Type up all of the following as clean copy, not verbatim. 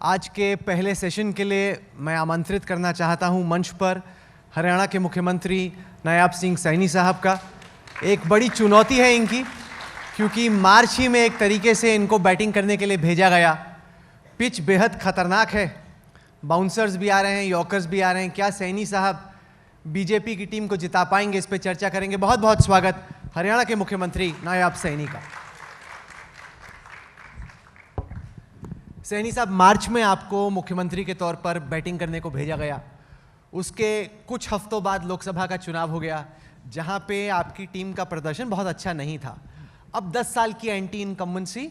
आज के पहले सेशन के लिए मैं आमंत्रित करना चाहता हूं मंच पर हरियाणा के मुख्यमंत्री नायब सिंह सैनी साहब का। एक बड़ी चुनौती है इनकी, क्योंकि मार्च ही में एक तरीके से इनको बैटिंग करने के लिए भेजा गया। पिच बेहद खतरनाक है, बाउंसर्स भी आ रहे हैं, यॉर्कर्स भी आ रहे हैं। क्या सैनी साहब बीजेपी की टीम को जिता पाएंगे, इस पर चर्चा करेंगे। बहुत बहुत स्वागत हरियाणा के मुख्यमंत्री नायब सैनी का। सैनी साहब, मार्च में आपको मुख्यमंत्री के तौर पर बैटिंग करने को भेजा गया। उसके कुछ हफ्तों बाद लोकसभा का चुनाव हो गया, जहां पे आपकी टीम का प्रदर्शन बहुत अच्छा नहीं था। अब 10 साल की एंटी इनकम्बेंसी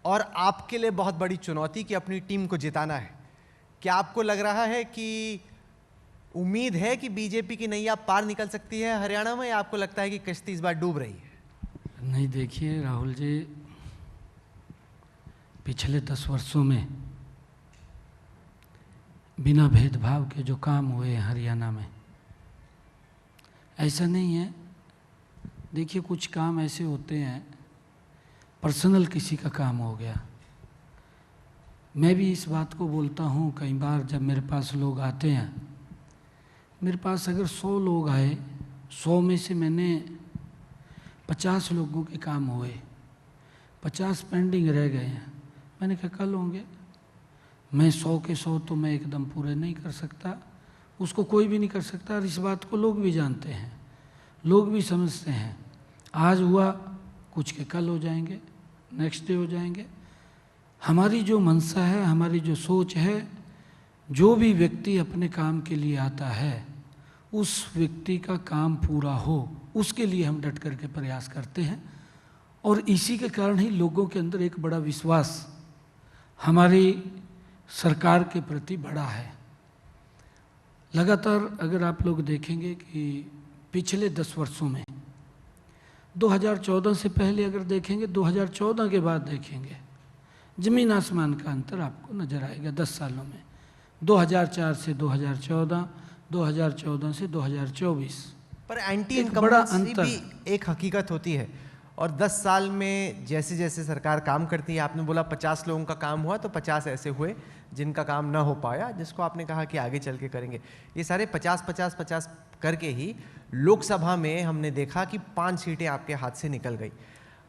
और आपके लिए बहुत बड़ी चुनौती कि अपनी टीम को जिताना है। क्या आपको लग रहा है कि उम्मीद है कि बीजेपी की नैया पार निकल सकती है हरियाणा में, या आपको लगता है कि कश्ती इस बार डूब रही है? नहीं, देखिए राहुल जी, पिछले 10 वर्षों में बिना भेदभाव के जो काम हुए हैं हरियाणा में, ऐसा नहीं है। देखिए, कुछ काम ऐसे होते हैं, पर्सनल किसी का काम हो गया। मैं भी इस बात को बोलता हूँ कई बार, जब मेरे पास लोग आते हैं, मेरे पास अगर 100 लोग आए, 100 में से मैंने 50 लोगों के काम हुए, 50 पेंडिंग रह गए हैं। मैंने कहा कल होंगे। मैं 100 के 100 तो मैं एकदम पूरे नहीं कर सकता, उसको कोई भी नहीं कर सकता। और इस बात को लोग भी जानते हैं, लोग भी समझते हैं। आज हुआ, कुछ के कल हो जाएंगे, नेक्स्ट डे हो जाएंगे। हमारी जो मंशा है, हमारी जो सोच है, जो भी व्यक्ति अपने काम के लिए आता है, उस व्यक्ति का काम पूरा हो, उसके लिए हम डट करके प्रयास करते हैं। और इसी के कारण ही लोगों के अंदर एक बड़ा विश्वास हमारी सरकार के प्रति बढ़ा है। लगातार अगर आप लोग देखेंगे कि पिछले 10 वर्षों में, 2014 से पहले अगर देखेंगे, 2014 के बाद देखेंगे, ज़मीन आसमान का अंतर आपको नज़र आएगा 10 सालों में। 2004 से 2014, 2014 से 2024। पर एंटी इनकम्बेंसी भी एक हकीकत होती है, और 10 साल में जैसे जैसे सरकार काम करती है, आपने बोला 50 लोगों का काम हुआ, तो 50 ऐसे हुए जिनका काम ना हो पाया, जिसको आपने कहा कि आगे चल के करेंगे। ये सारे 50-50-50 करके ही लोकसभा में हमने देखा कि 5 सीटें आपके हाथ से निकल गई।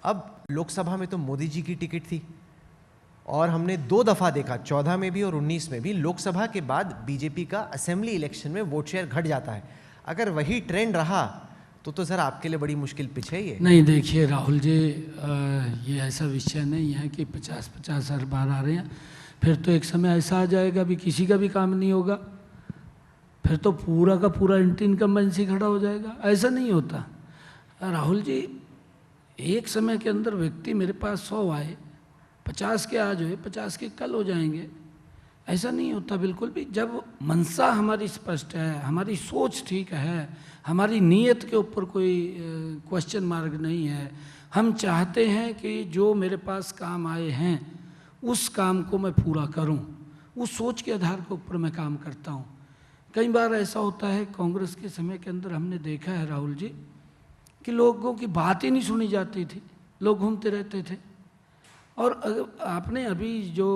अब लोकसभा में तो मोदी जी की टिकट थी, और हमने 2 दफ़ा देखा, 14 में भी और 19 में भी, लोकसभा के बाद बीजेपी का असेंबली इलेक्शन में वोट शेयर घट जाता है। अगर वही ट्रेंड रहा तो सर आपके लिए बड़ी मुश्किल पिच है ये। नहीं, देखिए राहुल जी, ये ऐसा विषय नहीं है कि 50-50 हर बार आ रहे हैं। फिर तो एक समय ऐसा आ जाएगा भी किसी का भी काम नहीं होगा, फिर तो पूरा का पूरा एंटी इनकम्बेंसी खड़ा हो जाएगा। ऐसा नहीं होता राहुल जी। एक समय के अंदर व्यक्ति मेरे पास 100 आए, 50 के आज हुए, 50 के कल हो जाएंगे, ऐसा नहीं होता बिल्कुल भी। जब मंशा हमारी स्पष्ट है, हमारी सोच ठीक है, हमारी नीयत के ऊपर कोई क्वेश्चन मार्क नहीं है, हम चाहते हैं कि जो मेरे पास काम आए हैं उस काम को मैं पूरा करूं, उस सोच के आधार के ऊपर मैं काम करता हूं। कई बार ऐसा होता है, कांग्रेस के समय के अंदर हमने देखा है राहुल जी, कि लोगों की बात ही नहीं सुनी जाती थी, लोग घूमते रहते थे। और आपने अभी जो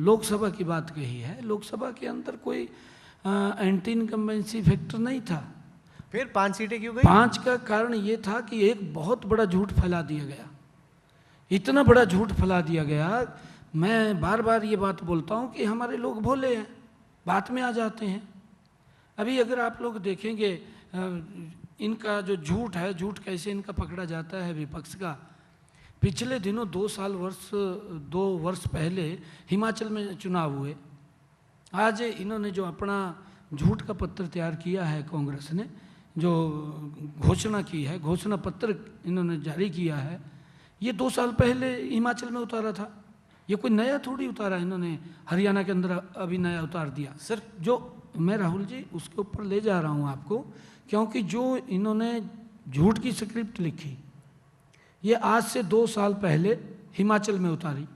लोकसभा की बात कही है, लोकसभा के अंदर कोई एंटी इनकम्बेंसी फैक्टर नहीं था। फिर 5 सीटें क्यों गई? 5 का कारण ये था कि एक बहुत बड़ा झूठ फैला दिया गया, इतना बड़ा झूठ फैला दिया गया। मैं बार बार ये बात बोलता हूँ कि हमारे लोग भोले हैं, बात में आ जाते हैं। अभी अगर आप लोग देखेंगे इनका जो झूठ है, झूठ कैसे इनका पकड़ा जाता है विपक्ष का। पिछले दिनों 2 वर्ष पहले हिमाचल में चुनाव हुए। आज इन्होंने जो अपना झूठ का पत्र तैयार किया है, कांग्रेस ने जो घोषणा की है, घोषणा पत्र इन्होंने जारी किया है, ये 2 साल पहले हिमाचल में उतारा था। ये कोई नया थोड़ी उतारा, इन्होंने हरियाणा के अंदर अभी नया उतार दिया। सर, जो मैं राहुल जी उसके ऊपर ले जा रहा हूँ आपको, क्योंकि जो इन्होंने झूठ की स्क्रिप्ट लिखी, ये आज से 2 साल पहले हिमाचल में उतारी।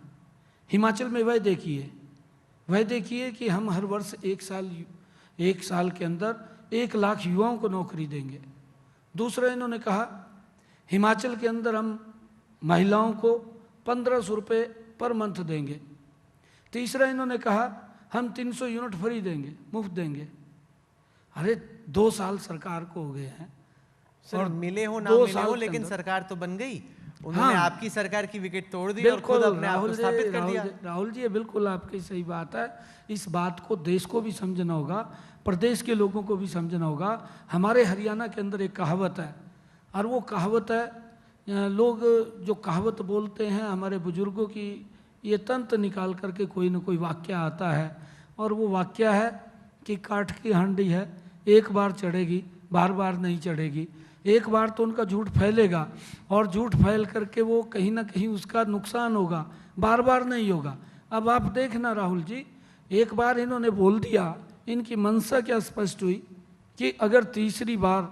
हिमाचल में वह देखिए कि हम हर वर्ष 1 साल के अंदर 1 लाख युवाओं को नौकरी देंगे। दूसरा इन्होंने कहा हिमाचल के अंदर हम महिलाओं को 1500 रुपये पर मंथ देंगे। तीसरा इन्होंने कहा हम 300 यूनिट फ्री देंगे, मुफ्त देंगे। अरे 2 साल सरकार को हो गए हैं और मिले हो ना मिले हो, लेकिन सरकार तो बन गई। उन्होंने आपकी सरकार की विकेट तोड़ दी और खुद अपने आप को स्थापित कर दिया। राहुल जी, ये बिल्कुल आपकी सही बात है। इस बात को देश को भी समझना होगा, प्रदेश के लोगों को भी समझना होगा। हमारे हरियाणा के अंदर एक कहावत है, और वो कहावत है, लोग जो कहावत बोलते हैं हमारे बुजुर्गों की, ये तंत्र निकाल करके कोई ना कोई वाक्य आता है, और वो वाक्य है कि काठ की हांडी है, एक बार चढ़ेगी बार बार नहीं चढ़ेगी। एक बार तो उनका झूठ फैलेगा और झूठ फैल करके वो कहीं ना कहीं उसका नुकसान होगा, बार बार नहीं होगा। अब आप देखना राहुल जी, एक बार इन्होंने बोल दिया, इनकी मंशा क्या स्पष्ट हुई कि अगर तीसरी बार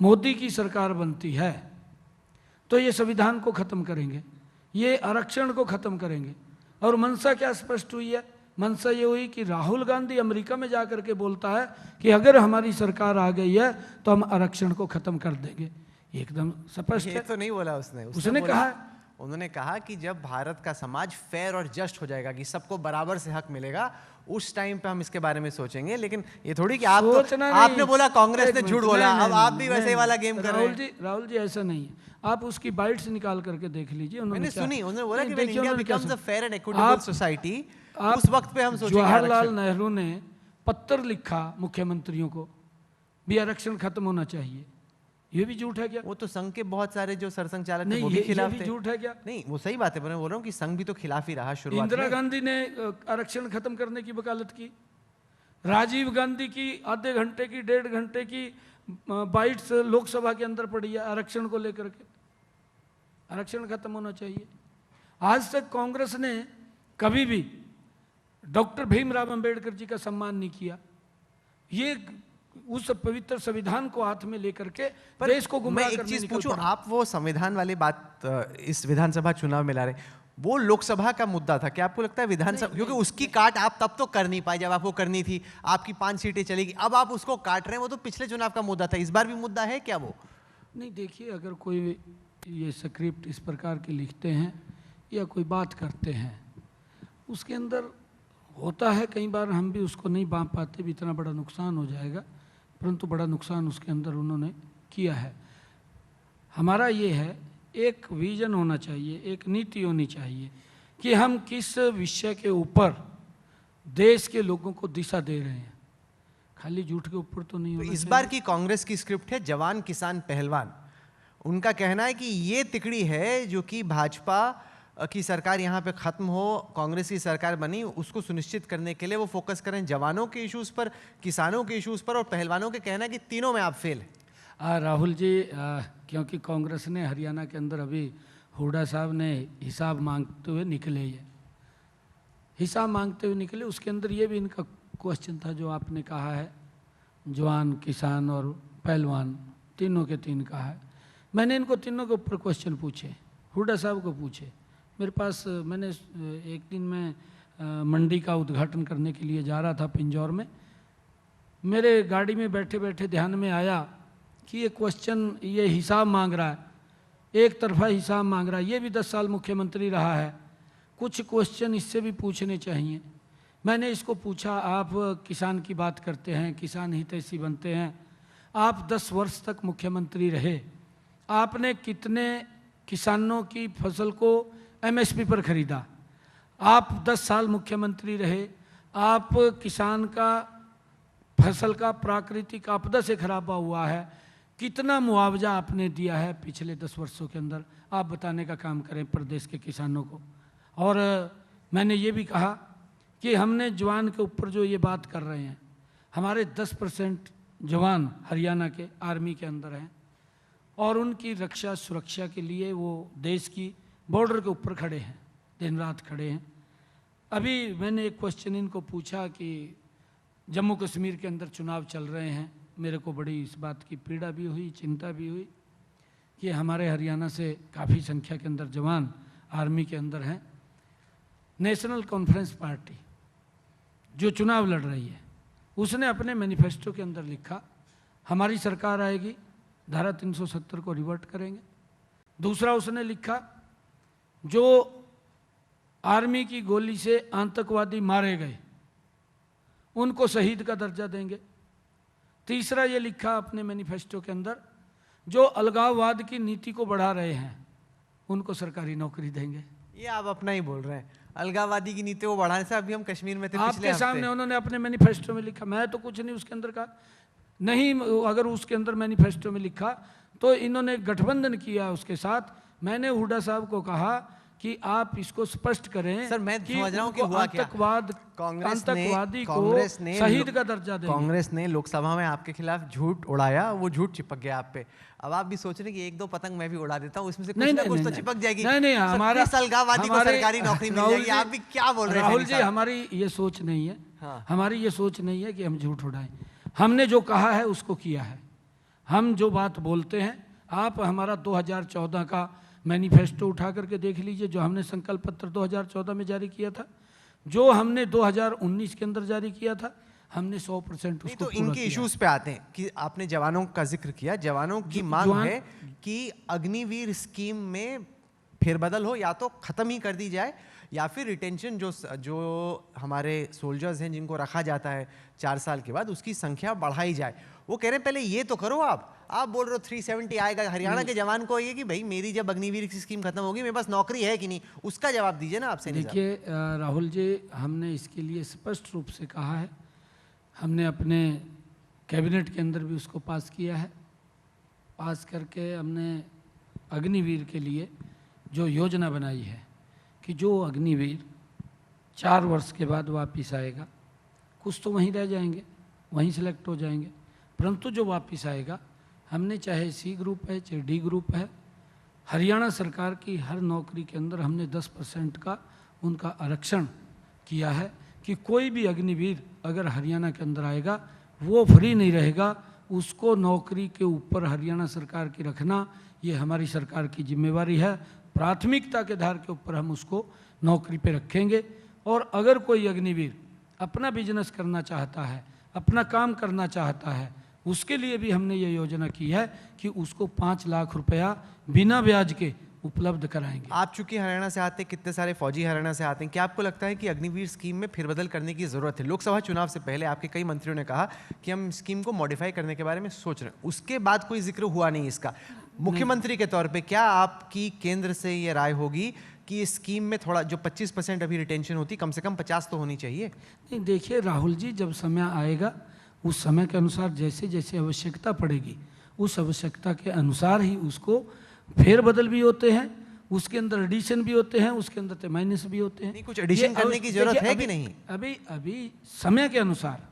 मोदी की सरकार बनती है तो ये संविधान को खत्म करेंगे, ये आरक्षण को खत्म करेंगे। और मंशा क्या स्पष्ट हुई है? मंशा ये हुई कि राहुल गांधी अमेरिका में जाकर के बोलता है कि अगर हमारी सरकार आ गई है तो हम आरक्षण को खत्म कर देंगे। एकदम स्पष्ट है। तो नहीं बोला उसने कहा, उन्होंने कहा कि जब भारत का समाज फेयर और जस्ट हो जाएगा, कि सबको बराबर से हक मिलेगा, उस टाइम पे हम इसके बारे में सोचेंगे। लेकिन ये थोड़ी कि आप तो, आपने बोला कांग्रेस ने झूठ बोला, अब आप भी वैसे वाला गेम कर रहे हैं। राहुल जी ऐसा नहीं है, आप उसकी बाइट्स निकाल करके देख लीजिए। मैंने सुनी, उन्होंने बोला कि India becomes a fair and equitable society, उस वक्त पे हम सोचेंगे। जवाहरलाल नेहरू ने पत्र लिखा मुख्यमंत्रियों को भी आरक्षण खत्म होना चाहिए, ये भी झूठ है क्या? वो तो संघ के बहुत सारे जो सरसंघ चालक थे नहीं, वो भी खिलाफ थे। झूठ है क्या? नहीं, वो सही बात है, मैं बोल रहा हूँ कि संघ भी तो खिलाफ ही रहा शुरुआत में। इंदिरा गांधी ने आरक्षण खत्म करने की वकालत की, राजीव गांधी की आधे घंटे की 1.5 घंटे की बाइट्स लोकसभा के अंदर पड़ी है आरक्षण को लेकर के। आरक्षण खत्म होना चाहिए। आज तक कांग्रेस ने कभी भी डॉक्टर भीमराव अंबेडकर जी का सम्मान नहीं किया। ये उस पवित्र संविधान को हाथ में लेकर के देश को गुमराह करने निकल पड़ा। मैं एक चीज पूछूं, आप वो संविधान वाली बात इस विधानसभा चुनाव में ला रहे, वो लोकसभा का मुद्दा था। क्या आपको लगता है विधानसभा, क्योंकि उसकी काट आप तब तो कर नहीं पाए जब आपको करनी थी, आपकी 5 सीटें चलेगी, अब आप उसको काट रहे हैं, वो तो पिछले चुनाव का मुद्दा था, इस बार भी मुद्दा है क्या वो? नहीं, देखिए, अगर कोई ये स्क्रिप्ट इस प्रकार के लिखते हैं या कोई बात करते हैं, उसके अंदर होता है कई बार हम भी उसको नहीं बांध पाते, भी इतना बड़ा नुकसान हो जाएगा, परंतु बड़ा नुकसान उसके अंदर उन्होंने किया है। हमारा ये है, एक विजन होना चाहिए, एक नीति होनी चाहिए कि हम किस विषय के ऊपर देश के लोगों को दिशा दे रहे हैं, खाली झूठ के ऊपर तो नहीं होना। इस बार की कांग्रेस की स्क्रिप्ट है जवान किसान पहलवान। उनका कहना है कि ये तिकड़ी है जो कि भाजपा की सरकार यहाँ पे खत्म हो, कांग्रेस की सरकार बनी, उसको सुनिश्चित करने के लिए वो फोकस करें जवानों के इश्यूज पर, किसानों के इश्यूज पर, और पहलवानों के कहना है कि तीनों में आप फेल हैं। राहुल जी, क्योंकि कांग्रेस ने हरियाणा के अंदर अभी हुड्डा साहब ने हिसाब मांगते हुए निकले, ये हिसाब मांगते हुए निकले, उसके अंदर ये भी इनका क्वेश्चन था जो आपने कहा है, जवान किसान और पहलवान तीनों के तीन कहा है। मैंने इनको तीनों के ऊपर क्वेश्चन पूछे, हुड्डा साहब को पूछे मेरे पास। मैंने एक दिन मैं मंडी का उद्घाटन करने के लिए जा रहा था पिंजौर में, मेरे गाड़ी में बैठे बैठे ध्यान में आया कि ये क्वेश्चन, ये हिसाब मांग रहा है, एक तरफा हिसाब मांग रहा है, ये भी 10 साल मुख्यमंत्री रहा है, कुछ क्वेश्चन इससे भी पूछने चाहिए। मैंने इसको पूछा, आप किसान की बात करते हैं, किसान हितैषी बनते हैं, आप 10 वर्ष तक मुख्यमंत्री रहे, आपने कितने किसानों की फसल को एमएसपी पर खरीदा? आप 10 साल मुख्यमंत्री रहे, आप किसान का फसल का प्राकृतिक आपदा से खराबा हुआ है, कितना मुआवजा आपने दिया है पिछले 10 वर्षों के अंदर? आप बताने का काम करें प्रदेश के किसानों को। और मैंने ये भी कहा कि हमने जवान के ऊपर जो ये बात कर रहे हैं, हमारे 10% जवान हरियाणा के आर्मी के अंदर हैं और उनकी रक्षा सुरक्षा के लिए वो देश की बॉर्डर के ऊपर खड़े हैं, दिन रात खड़े हैं। अभी मैंने एक क्वेश्चन इनको पूछा कि जम्मू कश्मीर के अंदर चुनाव चल रहे हैं, मेरे को बड़ी इस बात की पीड़ा भी हुई, चिंता भी हुई कि हमारे हरियाणा से काफ़ी संख्या के अंदर जवान आर्मी के अंदर हैं। नेशनल कॉन्फ्रेंस पार्टी जो चुनाव लड़ रही है, उसने अपने मैनिफेस्टो के अंदर लिखा, हमारी सरकार आएगी, धारा 370 को रिवर्ट करेंगे। दूसरा उसने लिखा, जो आर्मी की गोली से आतंकवादी मारे गए, उनको शहीद का दर्जा देंगे। तीसरा ये लिखा अपने मैनिफेस्टो के अंदर, जो अलगाववाद की नीति को बढ़ा रहे हैं उनको सरकारी नौकरी देंगे। ये आप अपना ही बोल रहे हैं, अलगाववादी की नीति को बढ़ाने से। अभी हम कश्मीर में थे पिछले आपके हफ्ते। सामने उन्होंने अपने मैनिफेस्टो में लिखा, मैं तो कुछ नहीं उसके अंदर का नहीं। अगर उसके अंदर मैनिफेस्टो में लिखा तो इन्होंने गठबंधन किया उसके साथ। मैंने हुड्डा साहब को कहा कि आप इसको स्पष्ट करें। सर मैं कि समझ रहा हूँ कि हुआ क्या। आतंकवादी को शहीद का दर्जा देंगे। कांग्रेस ने लोकसभा में आपके खिलाफ झूठ उड़ाया, वो झूठ चिपक गया आप पे। अब आप भी सोच रहे हैं कि एक दो पतंग मैं भी उड़ा देता हूँ, उसमें से कुछ ना कुछ तो चिपक जाएगी। नहीं, हमारा अलगाववादी को सरकारी नौकरी मिल जाएगी। आप भी क्या बोल रहे हैं राहुल जी? हमारी ये सोच नहीं है। हाँ। हमारी ये सोच नहीं है कि हम झूठ उड़ाएं। हमने जो कहा है उसको किया है। हम जो बात बोलते हैं, आप हमारा 2014 का मैनिफेस्टो उठा करके देख लीजिए, जो हमने संकल्प पत्र 2014 में जारी किया था, जो हमने 2019 के अंदर जारी किया था, हमने 100% उसको तो इनके इश्यूज पे आते हैं कि आपने जवानों का जिक्र किया। जवानों की मांग है कि अग्निवीर स्कीम में फेरबदल हो, या तो खत्म ही कर दी जाए, या फिर रिटेंशन जो हमारे सोल्जर्स हैं जिनको रखा जाता है 4 साल के बाद, उसकी संख्या बढ़ाई जाए। वो कह रहे हैं पहले ये तो करो। आप बोल रहे हो 370 आएगा। हरियाणा के जवान को ये कि भाई मेरी जब अग्निवीर की स्कीम खत्म होगी, मेरे पास नौकरी है कि नहीं, उसका जवाब दीजिए ना आपसे। देखिए राहुल जी, हमने इसके लिए स्पष्ट रूप से कहा है। हमने अपने कैबिनेट के अंदर भी उसको पास किया है। पास करके हमने अग्निवीर के लिए जो योजना बनाई है कि जो अग्निवीर 4 वर्ष के बाद वापस आएगा, कुछ तो वहीं रह जाएंगे, वहीं सेलेक्ट हो जाएंगे, परंतु जो वापस आएगा, हमने चाहे सी ग्रुप है चाहे डी ग्रुप है, हरियाणा सरकार की हर नौकरी के अंदर हमने 10% का उनका आरक्षण किया है कि कोई भी अग्निवीर अगर हरियाणा के अंदर आएगा वो फ्री नहीं रहेगा। उसको नौकरी के ऊपर हरियाणा सरकार की रखना ये हमारी सरकार की जिम्मेवारी है। प्राथमिकता के आधार के ऊपर हम उसको नौकरी पे रखेंगे। और अगर कोई अग्निवीर अपना बिजनेस करना चाहता है, अपना काम करना चाहता है, उसके लिए भी हमने ये योजना की है कि उसको 5 लाख रुपया बिना ब्याज के उपलब्ध कराएंगे। आप चूंकि हरियाणा से आते हैं, कितने सारे फौजी हरियाणा से आते हैं, क्या आपको लगता है कि अग्निवीर स्कीम में फेरबदल करने की जरूरत है? लोकसभा चुनाव से पहले आपके कई मंत्रियों ने कहा कि हम स्कीम को मॉडिफाई करने के बारे में सोच रहे हैं, उसके बाद कोई जिक्र हुआ नहीं इसका। मुख्यमंत्री के तौर पे क्या आपकी केंद्र से ये राय होगी कि इस स्कीम में थोड़ा जो 25% अभी रिटेंशन होती, कम से कम 50 तो होनी चाहिए? नहीं, देखिए राहुल जी, जब समय आएगा उस समय के अनुसार जैसे जैसे आवश्यकता पड़ेगी, उस आवश्यकता के अनुसार ही उसको फेरबदल भी होते हैं, उसके अंदर एडिशन भी होते हैं, उसके अंदर माइनस भी होते हैं। नहीं, कुछ एडिशन करने की जरूरत है कि नहीं? अभी समय के अनुसार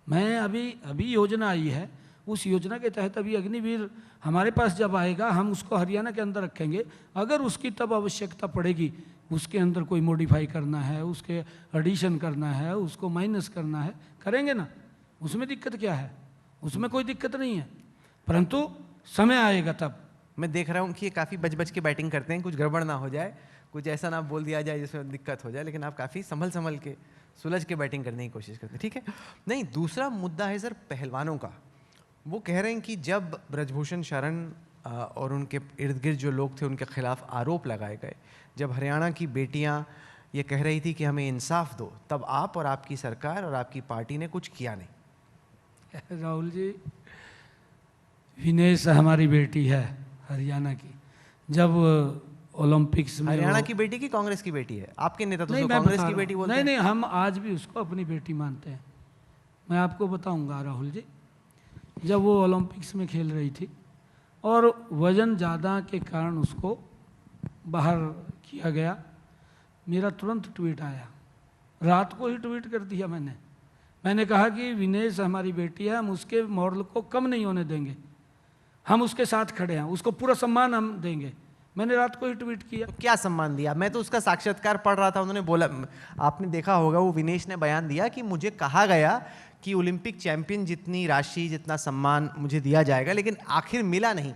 मैं अभी योजना आई है, उस योजना के तहत अभी अग्निवीर हमारे पास जब आएगा हम उसको हरियाणा के अंदर रखेंगे। अगर उसकी तब आवश्यकता पड़ेगी, उसके अंदर कोई मॉडिफाई करना है, उसके एडिशन करना है, उसको माइनस करना है, करेंगे ना। उसमें दिक्कत क्या है? उसमें कोई दिक्कत नहीं है, परंतु समय आएगा तब। मैं देख रहा हूँ कि ये काफ़ी बच के बैटिंग करते हैं, कुछ गड़बड़ ना हो जाए, कुछ ऐसा ना बोल दिया जाए जिसमें दिक्कत हो जाए, लेकिन आप काफ़ी संभल के सुलझ के बैटिंग करने की कोशिश करते हैं। ठीक है। नहीं, दूसरा मुद्दा है सर पहलवानों का। वो कह रहे हैं कि जब ब्रजभूषण शरण और उनके इर्द गिर्द जो लोग थे उनके खिलाफ आरोप लगाए गए, जब हरियाणा की बेटियां ये कह रही थी कि हमें इंसाफ दो, तब आप और आपकी सरकार और आपकी पार्टी ने कुछ किया नहीं। राहुल जी, विनेश हमारी बेटी है हरियाणा की। जब ओलंपिक्स में हरियाणा की बेटी की कांग्रेस की बेटी है? आपके नेता तो कांग्रेस की बेटी बोलते हैं। नहीं, हम आज भी उसको अपनी बेटी मानते हैं। मैं आपको बताऊंगा राहुल जी, जब वो ओलंपिक्स में खेल रही थी और वजन ज़्यादा के कारण उसको बाहर किया गया, मेरा तुरंत ट्वीट आया, रात को ही ट्वीट कर दिया मैंने कहा कि विनेश हमारी बेटी है, हम उसके मॉडल को कम नहीं होने देंगे, हम उसके साथ खड़े हैं, उसको पूरा सम्मान हम देंगे। मैंने रात को ही ट्वीट किया। तो क्या सम्मान दिया? मैं तो उसका साक्षात्कार पढ़ रहा था, उन्होंने बोला, आपने देखा होगा, वो विनेश ने बयान दिया कि मुझे कहा गया कि ओलंपिक चैंपियन जितनी राशि जितना सम्मान मुझे दिया जाएगा, लेकिन आखिर मिला नहीं।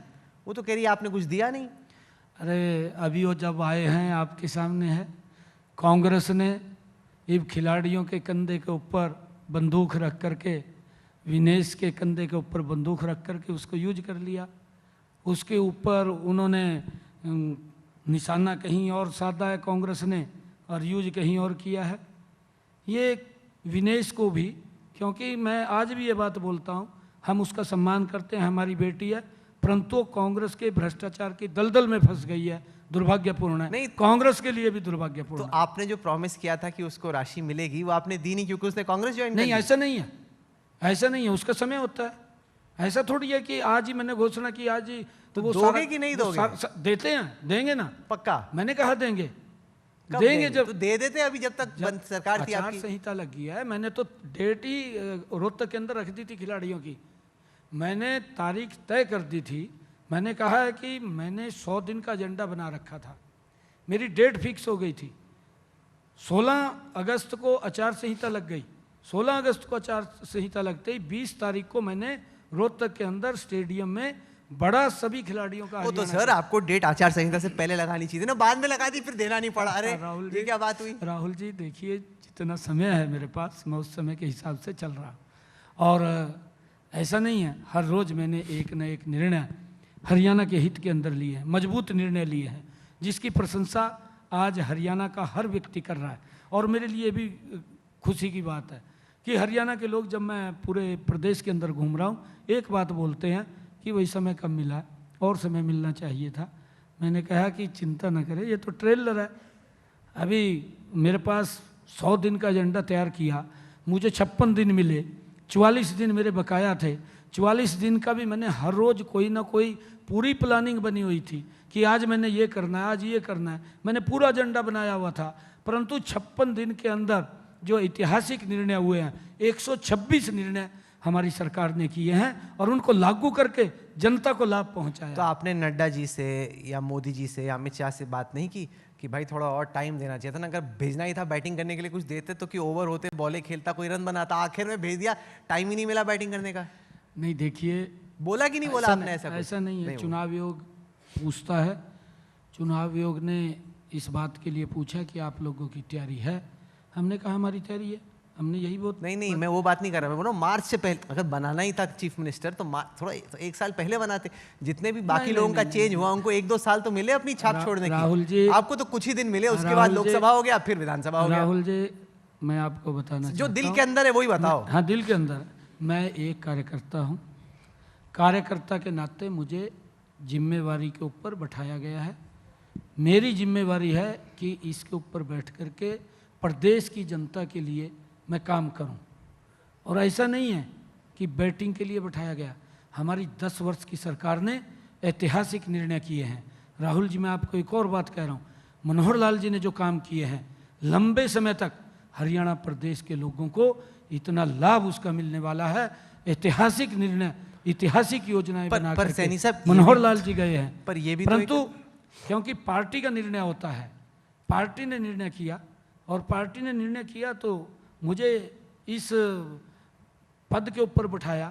वो तो कह रही है आपने कुछ दिया नहीं। अरे अभी वो जब आए हैं आपके सामने है, कांग्रेस ने इन खिलाड़ियों के कंधे के ऊपर बंदूक रख करके, विनेश के कंधे के ऊपर बंदूक रख करके उसको यूज कर लिया। उसके ऊपर उन्होंने निशाना कहीं और साधा है कांग्रेस ने, और यूज कहीं और किया है। ये विनेश को भी, क्योंकि मैं आज भी ये बात बोलता हूँ, हम उसका सम्मान करते हैं, हमारी बेटी है, परंतु कांग्रेस के भ्रष्टाचार की दलदल में फंस गई है, दुर्भाग्यपूर्ण है। नहीं, कांग्रेस के लिए भी दुर्भाग्यपूर्ण तो है। आपने जो प्रॉमिस किया था कि उसको राशि मिलेगी वो आपने दी नहीं क्योंकि उसने कांग्रेस ज्वाइन नहीं, ऐसा नहीं है, ऐसा नहीं है, उसका समय होता है। ऐसा थोड़ी है कि आज ही मैंने घोषणा की, आज ही तो वो दोगे सारा- कि नहीं वो दोगे? देते हैं, देंगे ना, पक्का मैंने कहा देंगे, कब देंगे जब तो दे देते अभी जब तक सरकार थी आचार आपकी। संहिता लग गया है। मैंने तो डेट ही रोहतक के अंदर रख दी थी खिलाड़ियों की, मैंने तारीख तय कर दी थी। मैंने कहा है कि मैंने 100 दिन का एजेंडा बना रखा था, मेरी डेट फिक्स हो गई थी। 16 अगस्त को आचार संहिता लग गई, 16 अगस्त को आचार संहिता लगते ही 20 तारीख को मैंने रोहतक के अंदर स्टेडियम में बड़ा सभी खिलाड़ियों का वो तो हरियाणा सर आपको डेट आचार संहिता से पहले लगानी चाहिए ना, बाद में लगा दी फिर देना नहीं पड़ा। अरे राहुल ये क्या बात हुई? राहुल जी देखिए, जितना समय है मेरे पास मैं उस समय के हिसाब से चल रहा, और ऐसा नहीं है, हर रोज मैंने एक न एक निर्णय हरियाणा के हित के अंदर लिए हैं, मजबूत निर्णय लिए हैं, जिसकी प्रशंसा आज हरियाणा का हर व्यक्ति कर रहा है। और मेरे लिए भी खुशी की बात है कि हरियाणा के लोग, जब मैं पूरे प्रदेश के अंदर घूम रहा हूँ, एक बात बोलते हैं कि वही समय कम मिला है, और समय मिलना चाहिए था। मैंने कहा कि चिंता न करें, ये तो ट्रेलर है, अभी मेरे पास 100 दिन का एजेंडा तैयार किया, मुझे 56 दिन मिले, 44 दिन मेरे बकाया थे। 44 दिन का भी मैंने हर रोज कोई ना कोई पूरी प्लानिंग बनी हुई थी कि आज मैंने ये करना है, आज ये करना है, मैंने पूरा एजेंडा बनाया हुआ था। परंतु 56 दिन के अंदर जो ऐतिहासिक निर्णय हुए हैं, 126 निर्णय हमारी सरकार ने किए हैं और उनको लागू करके जनता को लाभ पहुंचाया। तो आपने नड्डा जी से या मोदी जी से या अमित शाह से बात नहीं की कि भाई थोड़ा और टाइम देना चाहिए था ना? अगर भेजना ही था बैटिंग करने के लिए, कुछ देते तो कि ओवर होते, बॉले खेलता, कोई रन बनाता, आखिर में भेज दिया, टाइम ही नहीं मिला बैटिंग करने का। नहीं देखिए, बोला कि नहीं बोला आपने ऐसा कुछ? ऐसा नहीं है, नहीं चुनाव आयोग पूछता है, चुनाव आयोग ने इस बात के लिए पूछा कि आप लोगों की तैयारी है, हमने कहा हमारी तैयारी है, हमने यही बहुत नहीं, मैं वो बात नहीं कर रहा, मैं बोल रहा हूँ मार्च से पहले अगर बनाना ही था चीफ मिनिस्टर तो थोड़ा तो 1 साल पहले बनाते। जितने भी बाकी नहीं, लोगों नहीं, का नहीं, चेंज हुआ उनको 1-2 साल तो मिले अपनी छाप छोड़ने की। राहुल जी, आपको तो कुछ ही दिन मिले, उसके बाद राहुल जी, लोकसभा हो गया, फिर विधानसभा हो गया। राहुल जी, मैं आपको बताना जो चाहता दिल हूं, के अंदर है वही बताओ। हाँ, दिल के अंदर मैं एक कार्यकर्ता हूँ, कार्यकर्ता के नाते मुझे जिम्मेवारी के ऊपर बैठाया गया है। मेरी जिम्मेवारी है कि इसके ऊपर बैठ करके प्रदेश की जनता के लिए मैं काम करूं, और ऐसा नहीं है कि बैटिंग के लिए बैठाया गया। हमारी 10 वर्ष की सरकार ने ऐतिहासिक निर्णय किए हैं। राहुल जी, मैं आपको एक और बात कह रहा हूं, मनोहर लाल जी ने जो काम किए हैं, लंबे समय तक हरियाणा प्रदेश के लोगों को इतना लाभ उसका मिलने वाला है। ऐतिहासिक निर्णय, ऐतिहासिक योजनाएं बना पर करके सैनी साहब, मनोहर लाल जी गए हैं। पर ये भी तो परंतु क्योंकि पार्टी का निर्णय होता है, पार्टी ने निर्णय किया, और पार्टी ने निर्णय किया तो मुझे इस पद के ऊपर बिठाया,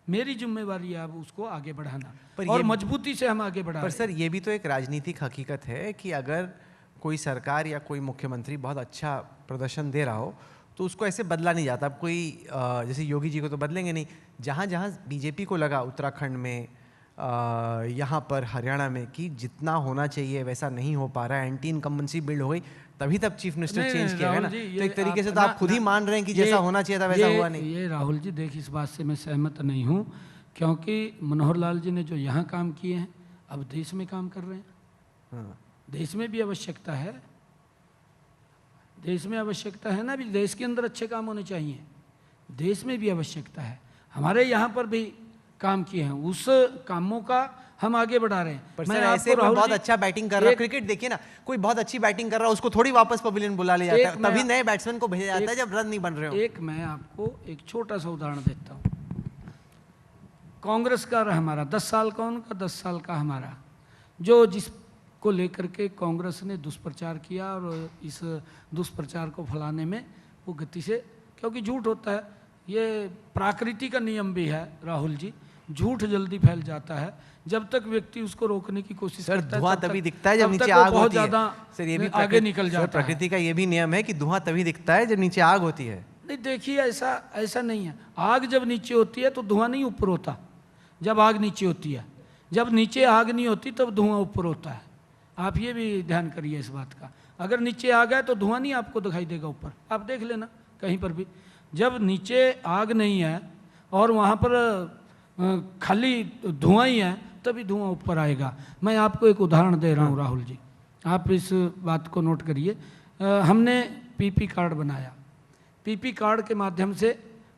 मेरी जिम्मेवारी है अब उसको आगे बढ़ाना, और मजबूती से हम आगे बढ़ा। पर सर ये भी तो एक राजनीतिक हकीकत है कि अगर कोई सरकार या कोई मुख्यमंत्री बहुत अच्छा प्रदर्शन दे रहा हो तो उसको ऐसे बदला नहीं जाता। अब कोई जैसे योगी जी को तो बदलेंगे नहीं, जहाँ जहाँ बीजेपी को लगा उत्तराखंड में, यहाँ पर हरियाणा में कि जितना होना चाहिए वैसा नहीं हो पा रहा है, एंटी इनकम्बेंसी बिल्ड हो गई, तभी तब चीफ मिनिस्टर चेंज किया गया ना। तो एक तरीके से तो आप खुद ही मान रहे हैं कि जैसा होना चाहिए था वैसा हुआ नहीं। ये राहुल जी देख, इस बात से मैं सहमत नहीं हूँ, क्योंकि मनोहर लाल जी ने जो यहाँ काम किए हैं, अब देश में काम कर रहे हैं। हाँ। देश में भी आवश्यकता है, देश में आवश्यकता है ना, भी देश के अंदर अच्छे काम होने चाहिए, देश में भी आवश्यकता है। हमारे यहाँ पर भी काम किए हैं, उस कामों का हम आगे बढ़ा रहे हैं। पर सर ऐसे कोई बहुत अच्छा बैटिंग कर रहा है, क्रिकेट देखिए ना, कोई बहुत अच्छी बैटिंग कर रहा है उसको थोड़ी वापस पवेलियन बुला ले जाता है, तभी नए बैट्समैन को भेजा जाता है जब रन नहीं बन रहे हो। एक मैं आपको एक छोटा सा उदाहरण देता हूँ, कांग्रेस का हमारा 10 साल का, उनका 10 साल का हमारा, जो जिसको लेकर के कांग्रेस ने दुष्प्रचार किया, और इस दुष्प्रचार को फैलाने में वो गति से, क्योंकि झूठ होता है, ये प्रकृति का नियम भी है राहुल जी, झूठ जल्दी फैल जाता है, जब तक व्यक्ति उसको रोकने की कोशिश करता है धुआं तभी दिखता है जब नीचे आग होती है। सर ये भी आगे निकल जाता है। प्रकृति का ये भी नियम है कि धुआं तभी दिखता है जब नीचे आग होती है। नहीं देखिए, ऐसा नहीं है, आग जब नीचे होती है तो धुआं नहीं ऊपर होता, जब आग नीचे होती है, जब नीचे आग नहीं होती तब धुआं ऊपर होता है। आप ये भी ध्यान करिए इस बात का, अगर नीचे आ गया तो धुआं नहीं आपको दिखाई देगा ऊपर, आप देख लेना कहीं पर भी। जब नीचे आग नहीं है और वहाँ पर खाली धुआं ही है तभी धुआं ऊपर आएगा। मैं आपको एक उदाहरण दे रहा हूँ राहुल जी, आप इस बात को नोट करिए। हमने पीपी कार्ड बनाया। पीपी कार्ड के माध्यम से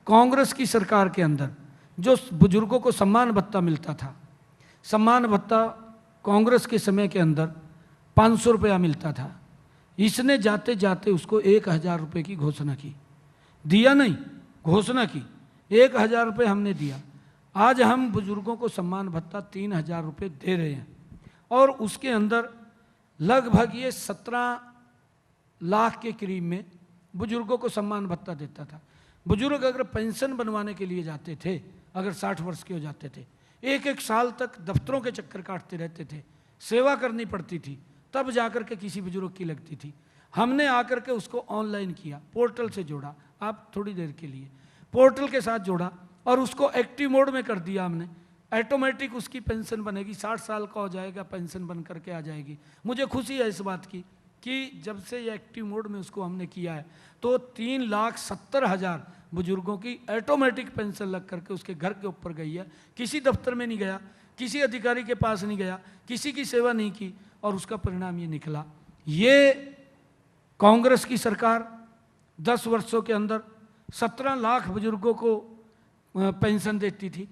कांग्रेस की सरकार के अंदर जो बुजुर्गों को सम्मान भत्ता मिलता था, सम्मान भत्ता कांग्रेस के समय के अंदर 500 रुपया मिलता था। इसने जाते जाते उसको 1000 रुपये की घोषणा की, दिया नहीं, घोषणा की, 1000 रुपये हमने दिया। आज हम बुजुर्गों को सम्मान भत्ता 3000 रुपये दे रहे हैं और उसके अंदर लगभग ये 17 लाख के करीब में बुजुर्गों को सम्मान भत्ता देता था। बुजुर्ग अगर पेंशन बनवाने के लिए जाते थे, अगर 60 वर्ष के हो जाते थे, एक एक साल तक दफ्तरों के चक्कर काटते रहते थे, सेवा करनी पड़ती थी, तब जाकर के किसी बुजुर्ग की लगती थी। हमने आकर के उसको ऑनलाइन किया, पोर्टल से जोड़ा, आप थोड़ी देर के लिए पोर्टल के साथ जोड़ा और उसको एक्टिव मोड में कर दिया हमने। ऑटोमेटिक उसकी पेंशन बनेगी, 60 साल का हो जाएगा, पेंशन बन करके आ जाएगी। मुझे खुशी है इस बात की कि जब से ये एक्टिव मोड में उसको हमने किया है तो 3,70,000 बुजुर्गों की ऑटोमेटिक पेंशन लग करके उसके घर के ऊपर गई है। किसी दफ्तर में नहीं गया, किसी अधिकारी के पास नहीं गया, किसी की सेवा नहीं की और उसका परिणाम ये निकला। ये कांग्रेस की सरकार 10 वर्षों के अंदर 17 लाख बुजुर्गों को पेंशन देती थी।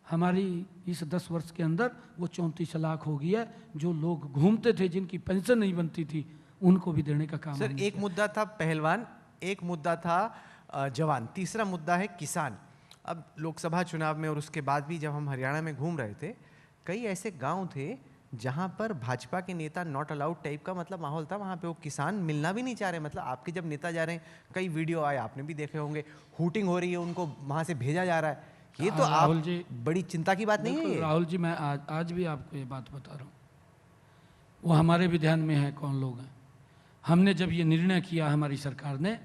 हमारी इस 10 वर्ष के अंदर वो 34 लाख हो गई है। जो लोग घूमते थे, जिनकी पेंशन नहीं बनती थी, उनको भी देने का काम। सर, एक मुद्दा था पहलवान, एक मुद्दा था जवान, तीसरा मुद्दा है किसान। अब लोकसभा चुनाव में और उसके बाद भी जब हम हरियाणा में घूम रहे थे, कई ऐसे गांव थे जहां पर भाजपा के नेता नॉट अलाउड टाइप का मतलब माहौल था। वहां पे वो किसान मिलना भी नहीं चाह रहे। मतलब आपके जब नेता जा रहे हैं, कई वीडियो आए, आपने भी देखे होंगे, हूटिंग हो रही है, उनको वहां से भेजा जा रहा है। ये तो राहुल जी, बड़ी चिंता की बात नहीं है ये? राहुल जी, मैं आज भी आपको ये बात बता रहा हूँ, वो हमारे भी ध्यान में है कौन लोग हैं। हमने जब ये निर्णय किया हमारी सरकार ने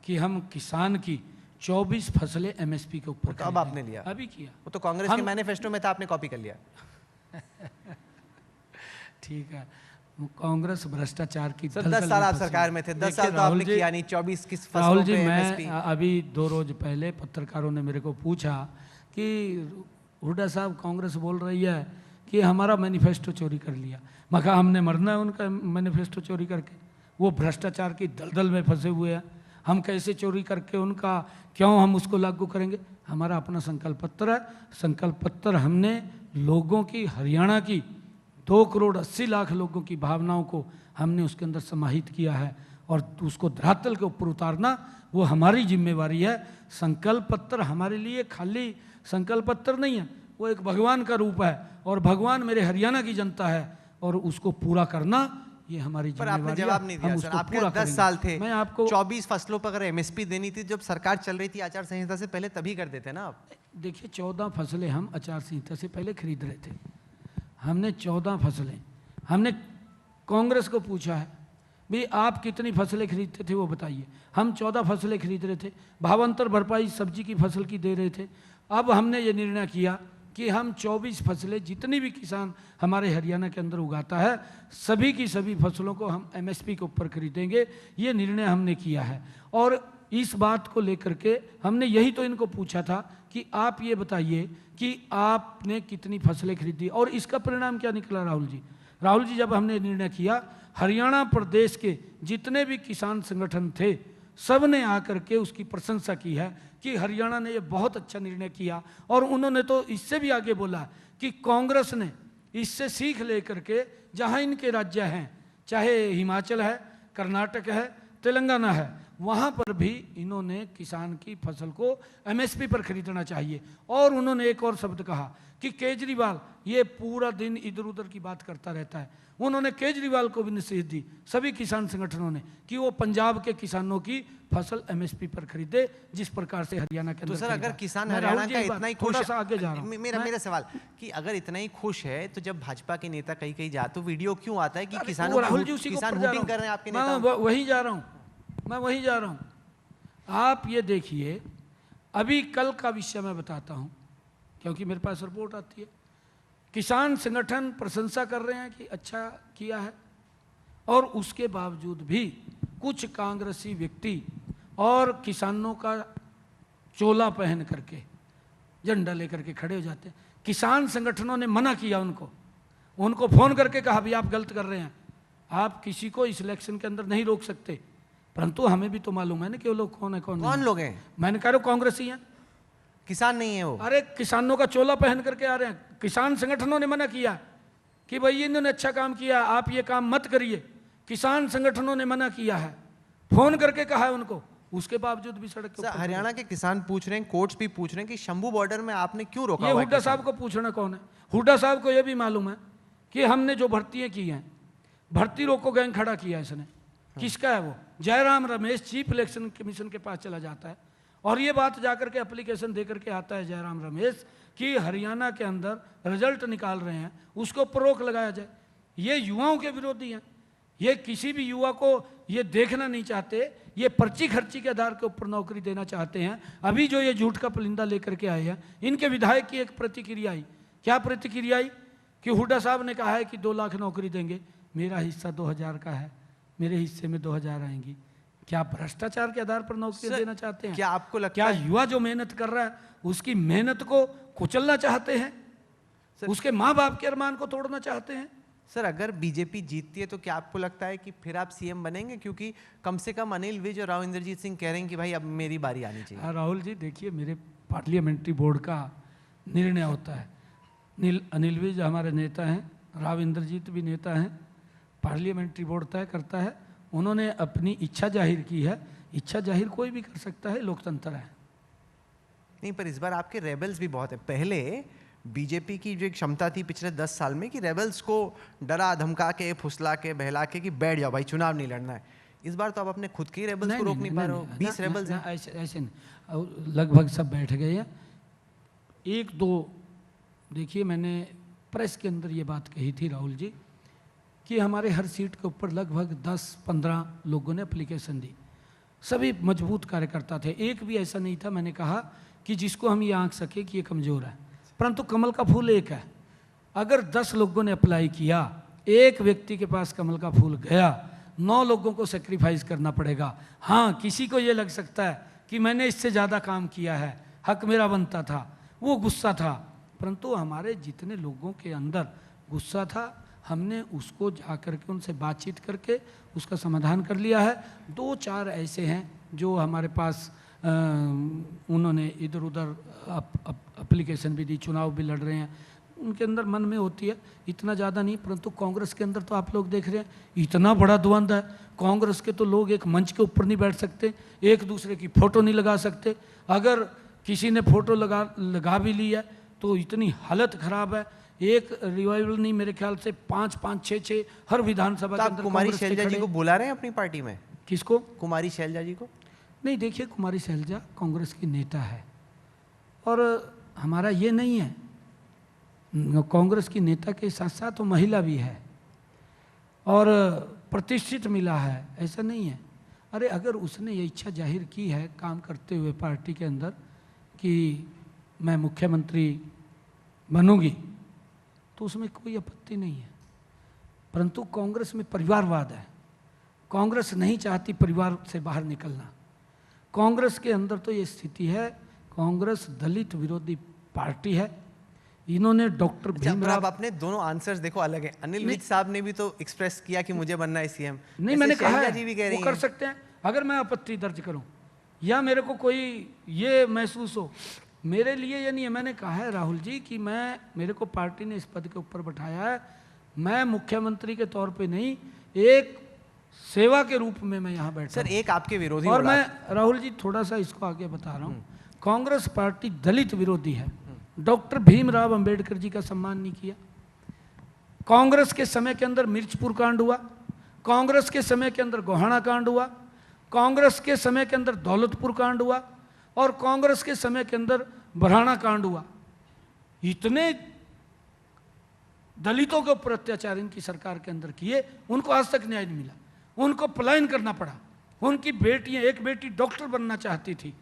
कि हम किसान की 24 फसलें एमएसपी के ऊपर, तो अब आपने लिया? अभी किया। वो तो कांग्रेस के मैनिफेस्टो में था, आपने कॉपी कर लिया। ठीक है, कांग्रेस भ्रष्टाचार की 10 साल आप सरकार में थे, 10 साल तो आपने किया नहीं, 24 किस फसलों राहुल जी, पे मैं MSP? अभी 2 रोज पहले पत्रकारों ने मेरे को पूछा कि हुड्डा साहब, कांग्रेस बोल रही है कि हमारा मैनिफेस्टो चोरी कर लिया। मैं कहा हमने मरना है उनका मैनिफेस्टो चोरी करके? वो भ्रष्टाचार की दलदल में फंसे हुए हैं, हम कैसे चोरी करके उनका, क्यों हम उसको लागू करेंगे? हमारा अपना संकल्प पत्र है। संकल्प पत्र हमने लोगों की, हरियाणा की 2,80,00,000 लोगों की भावनाओं को हमने उसके अंदर समाहित किया है और उसको धरातल के ऊपर उतारना वो हमारी जिम्मेवारी है। संकल्प पत्र हमारे लिए खाली संकल्प पत्र नहीं है, वो एक भगवान का रूप है और भगवान मेरे हरियाणा की जनता है और उसको पूरा करना ये हमारी पर आपने जवाब नहीं दिया सर। आपके 10 साल थे, मैं आपको 24 फसलों पर अगर एमएसपी देनी थी जब सरकार चल रही थी आचार संहिता से पहले, तभी कर देते ना आप। देखिए, 14 फसलें हम आचार संहिता से पहले खरीद रहे थे। हमने 14 फसलें, हमने कांग्रेस को पूछा है भाई आप कितनी फसलें खरीदते थे वो बताइए। हम 14 फसलें खरीद रहे थे, भावांतर भरपाई सब्जी की फसल की दे रहे थे। अब हमने ये निर्णय किया कि हम 24 फसलें, जितनी भी किसान हमारे हरियाणा के अंदर उगाता है, सभी की सभी फसलों को हम एमएसपी के ऊपर खरीदेंगे। ये निर्णय हमने किया है और इस बात को लेकर के हमने यही तो इनको पूछा था कि आप ये बताइए कि आपने कितनी फसलें खरीदी और इसका परिणाम क्या निकला। राहुल जी, राहुल जी, जब हमने निर्णय किया, हरियाणा प्रदेश के जितने भी किसान संगठन थे, सब ने आकर के उसकी प्रशंसा की है कि हरियाणा ने ये बहुत अच्छा निर्णय किया। और उन्होंने तो इससे भी आगे बोला कि कांग्रेस ने इससे सीख लेकर के जहाँ इनके राज्य हैं, चाहे हिमाचल है, कर्नाटक है, तेलंगाना है, वहाँ पर भी इन्होंने किसान की फसल को एमएसपी पर खरीदना चाहिए। और उन्होंने एक और शब्द कहा कि केजरीवाल ये पूरा दिन इधर उधर की बात करता रहता है। उन्होंने केजरीवाल को भी नसीहत दी, सभी किसान संगठनों ने, कि वो पंजाब के किसानों की फसल एमएसपी पर खरीदे, जिस प्रकार से हरियाणा के अंदर। तो सर, अगर किसान हरियाणा का इतना ही खुश, आगे जा रहा हूं, मेरा सवाल कि अगर इतना ही खुश है तो जब भाजपा के नेता कहीं कहीं जाते तो वीडियो क्यों आता है कि किसानों किसान वोटिंग कर रहे हैं आपके नेता? वही जा रहा हूँ, मैं वही जा रहा हूँ। आप ये देखिए, अभी कल का विषय मैं बताता हूँ क्योंकि मेरे पास रिपोर्ट आती है। किसान संगठन प्रशंसा कर रहे हैं कि अच्छा किया है और उसके बावजूद भी कुछ कांग्रेसी व्यक्ति और किसानों का चोला पहन करके झंडा लेकर के खड़े हो जाते हैं। किसान संगठनों ने मना किया उनको फ़ोन करके कहा भी आप गलत कर रहे हैं, आप किसी को इस इलेक्शन के अंदर नहीं रोक सकते। परंतु हमें भी तो मालूम है ना कि वो लोग कौन है कौन लोग हैं। मैंने कहा कांग्रेसी हैं, किसान नहीं है वो। अरे किसानों का चोला पहन करके आ रहे हैं। किसान संगठनों ने मना किया कि भाई इन्होंने अच्छा काम किया, आप ये काम मत करिए। किसान संगठनों ने मना किया है, फोन करके कहा है उनको, उसके बावजूद भी सड़क के ऊपर। हरियाणा के किसान पूछ रहे हैं, कोर्ट्स भी पूछ रहे हैं कि शंभू बॉर्डर में आपने क्यों रोका? ये हुड्डा साहब को पूछना कौन है? हुड्डा साहब को यह भी मालूम है कि हमने जो भर्तियां की हैं, भर्ती रोको गैंग खड़ा किया इसने। किसका है वो? Jairam Ramesh chief election commission के पास चला जाता है और ये बात जाकर के एप्लीकेशन दे करके आता है जयराम रमेश कि हरियाणा के अंदर रिजल्ट निकाल रहे हैं, उसको ऊपर रोक लगाया जाए। ये युवाओं के विरोधी हैं, ये किसी भी युवा को ये देखना नहीं चाहते, ये पर्ची खर्ची के आधार के ऊपर नौकरी देना चाहते हैं। अभी जो ये झूठ का पुलिंदा लेकर के आए हैं, इनके विधायक की एक प्रतिक्रिया आई। क्या प्रतिक्रिया आई? कि हुड्डा साहब ने कहा है कि 2 लाख नौकरी देंगे, मेरा हिस्सा 2000 का है, मेरे हिस्से में 2000 आएंगी। क्या भ्रष्टाचार के आधार पर नौकरी देना चाहते हैं? क्या आपको लगता क्या है युवा जो मेहनत कर रहा है उसकी मेहनत को कुचलना चाहते हैं? उसके माँ बाप के अरमान को तोड़ना चाहते हैं? सर, अगर बीजेपी जीतती है तो क्या आपको लगता है कि फिर आप सीएम बनेंगे? क्योंकि कम से कम अनिल विज और राव इंद्रजीत सिंह कह रहे हैं कि भाई अब मेरी बारी आनी चाहिए। राहुल जी देखिए, मेरे पार्लियामेंट्री बोर्ड का निर्णय होता है। अनिल विज हमारे नेता हैं, राव इंद्रजीत भी नेता हैं, पार्लियामेंट्री बोर्ड तय करता है। उन्होंने अपनी इच्छा जाहिर की है, इच्छा जाहिर कोई भी कर सकता है, लोकतंत्र है। नहीं, पर इस बार आपके रेबल्स भी बहुत है। पहले बीजेपी की जो एक क्षमता थी पिछले 10 साल में कि रेबल्स को डरा धमका के, फुसला के, बहला के कि बैठ जाओ भाई, चुनाव नहीं लड़ना है। इस बार तो आप अपने खुद के ही रेबल्स को रोक नहीं पा रहे हो। 20 रेबल्स हैं। ऐसे नहीं, लगभग सब बैठ गए हैं। 1-2 देखिए, मैंने प्रेस के अंदर ये बात कही थी राहुल जी कि हमारे हर सीट के ऊपर लगभग 10-15 लोगों ने एप्लीकेशन दी। सभी मजबूत कार्यकर्ता थे, एक भी ऐसा नहीं था मैंने कहा कि जिसको हम ये आंक सके कि ये कमज़ोर है। परंतु कमल का फूल एक है, अगर 10 लोगों ने अप्लाई किया, एक व्यक्ति के पास कमल का फूल गया, 9 लोगों को सेक्रीफाइस करना पड़ेगा। हाँ, किसी को ये लग सकता है कि मैंने इससे ज़्यादा काम किया है, हक मेरा बनता था, वो गुस्सा था। परंतु हमारे जितने लोगों के अंदर गुस्सा था, हमने उसको जा करके उनसे बातचीत करके उसका समाधान कर लिया है। 2-4 ऐसे हैं जो हमारे पास उन्होंने इधर उधर एप्लीकेशन भी दी, चुनाव भी लड़ रहे हैं, उनके अंदर मन में होती है, इतना ज़्यादा नहीं। परंतु कांग्रेस के अंदर तो आप लोग देख रहे हैं इतना बड़ा द्वंद्व है। कांग्रेस के तो लोग एक मंच के ऊपर नहीं बैठ सकते, एक दूसरे की फ़ोटो नहीं लगा सकते। अगर किसी ने फ़ोटो लगा भी ली है तो इतनी हालत ख़राब है, एक रिवाइवल नहीं, मेरे ख्याल से 5-5, 6-6 हर विधानसभा के अंदर। कुमारी शैलजा जी को बुला रहे हैं अपनी पार्टी में? किसको? कुमारी शैलजा जी को? नहीं, देखिए कुमारी शैलजा कांग्रेस की नेता है और हमारा ये नहीं है, कांग्रेस की नेता के साथ साथ वो महिला भी है और प्रतिष्ठित मिला है, ऐसा नहीं है। अरे अगर उसने ये इच्छा जाहिर की है काम करते हुए पार्टी के अंदर कि मैं मुख्यमंत्री बनूंगी, तो उसमें कोई आपत्ति नहीं है। परंतु कांग्रेस में परिवारवाद है, कांग्रेस नहीं चाहती परिवार से बाहर निकलना। कांग्रेस के अंदर तो ये स्थिति है, कांग्रेस दलित विरोधी पार्टी है। इन्होंने डॉक्टर भीमराव, अपने दोनों आंसर्स देखो अलग है। अनिल विज साहब ने भी तो एक्सप्रेस किया कि मुझे बनना है सीएम। नहीं, मैंने कहा है जी भी कह रही वो कर सकते हैं। अगर मैं आपत्ति दर्ज करूं या मेरे को कोई ये महसूस हो, मेरे लिए ये नहीं है। मैंने कहा है राहुल जी कि मेरे को पार्टी ने इस पद के ऊपर बैठाया है, मैं मुख्यमंत्री के तौर पे नहीं, एक सेवा के रूप में मैं यहाँ बैठा। सर, एक आपके विरोधी, और मैं राहुल जी थोड़ा सा इसको आगे बता रहा हूँ, कांग्रेस पार्टी दलित विरोधी है। डॉक्टर भीमराव अंबेडकर जी का सम्मान नहीं किया। कांग्रेस के समय के अंदर मिर्चपुर कांड हुआ, कांग्रेस के समय के अंदर गोहाना कांड हुआ, कांग्रेस के समय के अंदर दौलतपुर कांड हुआ और कांग्रेस के समय के अंदर बरहाना कांड हुआ। इतने दलितों के ऊपर अत्याचार इनकी सरकार के अंदर किए, उनको आज तक न्याय नहीं मिला, उनको पलायन करना पड़ा। उनकी बेटियां, एक बेटी डॉक्टर बनना चाहती थी,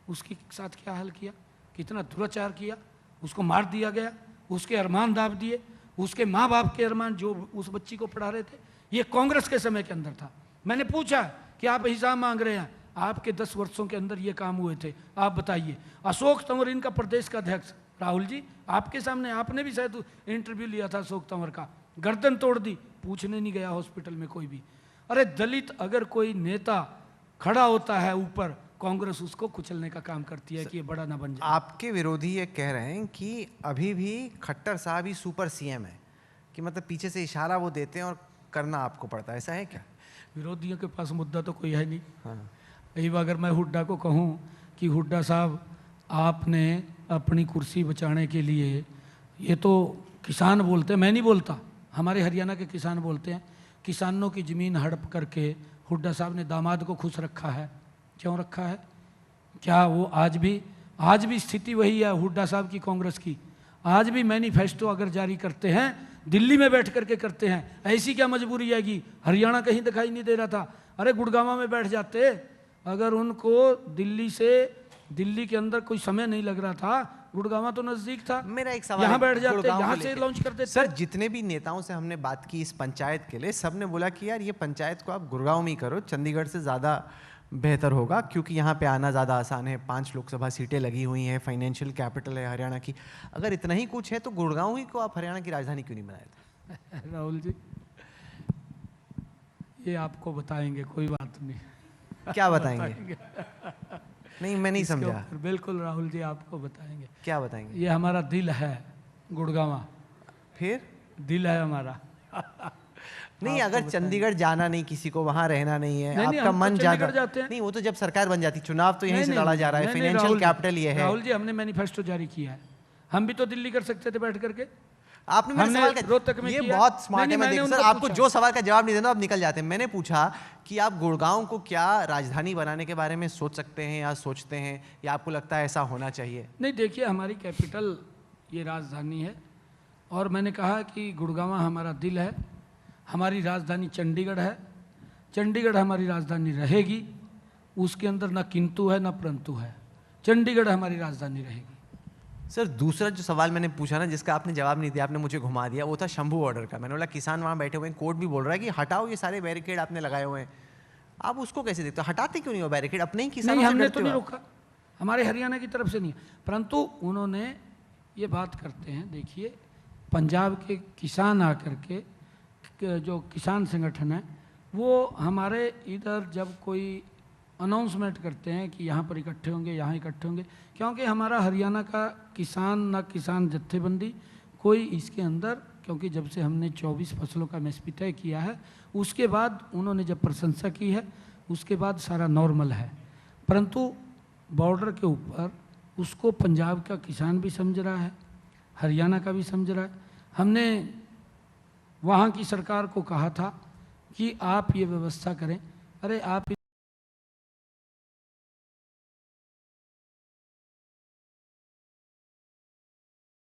उसके साथ क्या हाल किया, कितना दुराचार किया, उसको मार दिया गया, उसके अरमान दाब दिए, उसके माँ बाप के अरमान जो उस बच्ची को पढ़ा रहे थे। ये कांग्रेस के समय के अंदर था। मैंने पूछा कि आप हिसाब मांग रहे हैं, आपके 10 वर्षों के अंदर ये काम हुए थे, आप बताइए। अशोक तंवर इनका प्रदेश का अध्यक्ष, राहुल जी आपके सामने, आपने भी शायद इंटरव्यू लिया था अशोक तंवर का, गर्दन तोड़ दी, पूछने नहीं गया हॉस्पिटल में कोई भी। अरे दलित अगर कोई नेता खड़ा होता है ऊपर, कांग्रेस उसको कुचलने का काम करती है कि ये बड़ा ना बन जाए। आपके विरोधी ये कह रहे हैं कि अभी भी खट्टर साहब ही सुपर सीएम है, कि मतलब पीछे से इशारा वो देते हैं और करना आपको पड़ता है, ऐसा है क्या? विरोधियों के पास मुद्दा तो कोई है नहीं। हाँ। यही अगर मैं हुड्डा को कहूँ कि हुड्डा साहब आपने अपनी कुर्सी बचाने के लिए, ये तो किसान बोलते हैं, मैं नहीं बोलता, हमारे हरियाणा के किसान बोलते हैं, किसानों की ज़मीन हड़प करके हुड्डा साहब ने दामाद को खुश रखा है। क्यों रखा है? क्या वो आज भी स्थिति वही है हुड्डा साहब की, कांग्रेस की? आज भी मैनिफेस्टो अगर जारी करते हैं दिल्ली में बैठ करके करते हैं, ऐसी क्या मजबूरी है कि हरियाणा कहीं दिखाई नहीं दे रहा था? अरे गुड़गांव में बैठ जाते, अगर उनको दिल्ली के अंदर कोई समय नहीं लग रहा था, गुड़गांव तो नजदीक था, मेरा एक सवाल यहाँ है, बैठ जाते, गुड़गांव यहाँ को से लेके। लॉन्च कर देते। सर जितने भी नेताओं से हमने बात की इस पंचायत के लिए, सब ने बोला कि यार ये पंचायत को आप गुड़गांव में ही करो, चंडीगढ़ से ज़्यादा बेहतर होगा, क्योंकि यहाँ पे आना ज़्यादा आसान है, 5 लोकसभा सीटें लगी हुई हैं, फाइनेंशियल कैपिटल है हरियाणा की। अगर इतना ही कुछ है तो गुड़गांव ही को आप हरियाणा की राजधानी क्यों नहीं बनाया था? राहुल जी ये आपको बताएंगे, कोई बात नहीं। क्या बताएंगे? नहीं मैं नहीं इसके समझा। ऊपर बिल्कुल राहुल जी आपको बताएंगे। क्या बताएंगे? ये हमारा दिल है गुड़गांव, फिर दिल है हमारा। नहीं, अगर चंडीगढ़ जाना नहीं, किसी को वहां रहना नहीं है, नहीं, आपका हम तो मन चंडीगढ़ ज्यादा जाते हैं। नहीं, वो तो जब सरकार बन जाती, चुनाव तो यहीं से नहीं, लड़ा जा रहा है, नहीं, नहीं, फाइनेंशियल राहुल जी, कैपिटल ये है। राहुल जी हमने मैनिफेस्टो जारी किया है, हम भी तो दिल्ली कर सकते थे बैठ करके। आपने मेरे हमने सवाल का रोहतक में ये किया। बहुत स्मार्ट नहीं, है। मैं मैंने देख सर उनको आपको पूछा। जो सवाल का जवाब नहीं देना आप निकल जाते हैं। मैंने पूछा कि आप गुड़गांव को क्या राजधानी बनाने के बारे में सोच सकते हैं या सोचते हैं, या आपको लगता है ऐसा होना चाहिए? नहीं देखिए, हमारी कैपिटल ये राजधानी है, और मैंने कहा कि गुड़गांव हमारा दिल है, हमारी राजधानी चंडीगढ़ है, चंडीगढ़ हमारी राजधानी रहेगी, उसके अंदर ना किंतु है ना परंतु है, चंडीगढ़ हमारी राजधानी रहेगी। सर दूसरा जो सवाल मैंने पूछा ना, जिसका आपने जवाब नहीं दिया, आपने मुझे घुमा दिया, वो था शंभू ऑर्डर का। मैंने बोला किसान वहाँ बैठे हुए हैं, कोर्ट भी बोल रहा है कि हटाओ ये सारे बैरिकेड आपने लगाए हुए हैं, आप उसको कैसे देखते हो? हटाते क्यों नहीं हो बैरिकेड? अपने ही किसानों नहीं, से हमने डरते तो हो नहीं आप? रोका, हमारे हरियाणा की तरफ से नहीं, परंतु उन्होंने ये बात करते हैं। देखिए पंजाब के किसान आकर के जो किसान संगठन है, वो हमारे इधर जब कोई अनाउंसमेंट करते हैं कि यहाँ पर इकट्ठे होंगे, यहाँ इकट्ठे होंगे, क्योंकि हमारा हरियाणा का किसान ना किसान जत्थेबंदी कोई इसके अंदर, क्योंकि जब से हमने 24 फसलों का एमएसपी तय किया है, उसके बाद उन्होंने जब प्रशंसा की है, उसके बाद सारा नॉर्मल है। परंतु बॉर्डर के ऊपर उसको पंजाब का किसान भी समझ रहा है, हरियाणा का भी समझ रहा है। हमने वहाँ की सरकार को कहा था कि आप ये व्यवस्था करें, अरे आप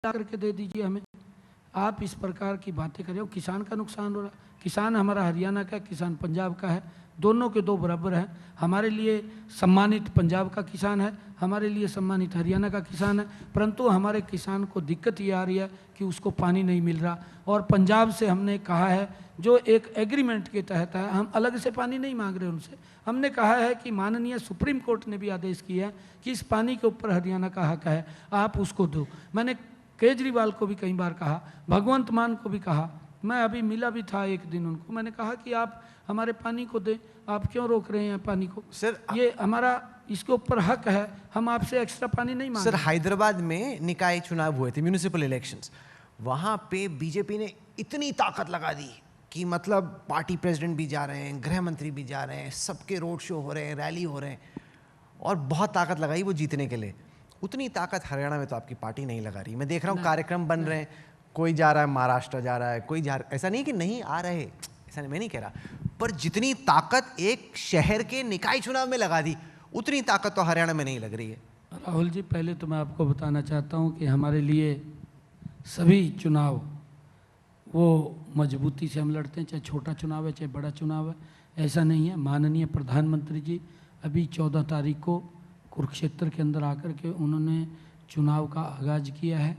करके दे दीजिए हमें, आप इस प्रकार की बातें करें। किसान का नुकसान हो रहा है, किसान हमारा हरियाणा का, किसान पंजाब का है, दोनों के दो बराबर हैं। हमारे लिए सम्मानित पंजाब का किसान है, हमारे लिए सम्मानित हरियाणा का किसान है, परंतु हमारे किसान को दिक्कत ये आ रही है कि उसको पानी नहीं मिल रहा। और पंजाब से हमने कहा है, जो एक एग्रीमेंट के तहत है, हम अलग से पानी नहीं मांग रहे उनसे, हमने कहा है कि माननीय सुप्रीम कोर्ट ने भी आदेश किया है कि इस पानी के ऊपर हरियाणा का हक है, आप उसको दो। मैंने केजरीवाल को भी कई बार कहा, भगवंत मान को भी कहा, मैं अभी मिला भी था एक दिन उनको, मैंने कहा कि आप हमारे पानी को दें, आप क्यों रोक रहे हैं पानी को? सर ये हमारा इसके ऊपर हक है, हम आपसे एक्स्ट्रा पानी नहीं मांग सर रहे। हैदराबाद में निकाय चुनाव हुए थे, म्यूनिसिपल इलेक्शंस, वहाँ पे बीजेपी ने इतनी ताकत लगा दी कि मतलब पार्टी प्रेसिडेंट भी जा रहे हैं, गृह मंत्री भी जा रहे हैं, सबके रोड शो हो रहे हैं, रैली हो रहे हैं, और बहुत ताकत लगाई वो जीतने के लिए। उतनी ताकत हरियाणा में तो आपकी पार्टी नहीं लगा रही। मैं देख रहा हूँ कार्यक्रम बन रहे हैं, कोई जा रहा है महाराष्ट्र जा रहा है, कोई जा रहा, ऐसा नहीं कि नहीं आ रहे, ऐसा नहीं, मैं नहीं कह रहा, पर जितनी ताकत एक शहर के निकाय चुनाव में लगा दी, उतनी ताकत तो हरियाणा में नहीं लग रही है। राहुल जी, पहले तो मैं आपको बताना चाहता हूँ कि हमारे लिए सभी चुनाव वो मजबूती से हम लड़ते हैं, चाहे छोटा चुनाव है चाहे बड़ा चुनाव है, ऐसा नहीं है। माननीय प्रधानमंत्री जी अभी 14 तारीख को कुरुक्षेत्र के अंदर आकर के उन्होंने चुनाव का आगाज़ किया है।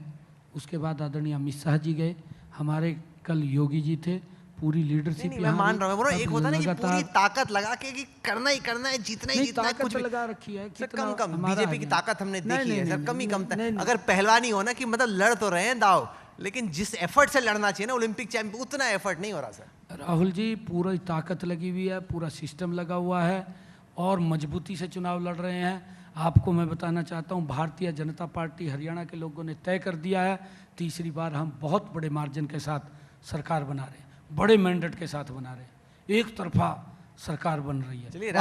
उसके बाद आदरणीय अमित शाह जी गए, हमारे कल योगी जी थे, पूरी लीडरशिप मैं मान रहा हूँ, एक होता है ना कि पूरी ताकत लगा के कि करना ही करना है, जीतना ही जीतना है, कुछ भी लगा रखी है। सर कम कम बीजेपी की ताकत हमने देखी है सर, कम ही कम। अगर पहलवानी हो ना कि मतलब लड़ तो रहे हैं दाव, लेकिन जिस एफर्ट से लड़ना चाहिए ना ओलंपिक चैंपियन, उतना एफर्ट नहीं हो रहा सर। राहुल जी पूरी ताकत लगी हुई है, पूरा सिस्टम लगा हुआ है और मजबूती से चुनाव लड़ रहे हैं। आपको मैं बताना चाहता हूं, भारतीय जनता पार्टी हरियाणा के लोगों ने तय कर दिया है, तीसरी बार हम बहुत बड़े मार्जिन के साथ सरकार बना रहे हैं, बड़े मैंडेट के साथ बना रहे हैं, एक तरफा सरकार बन रही है। चलिए,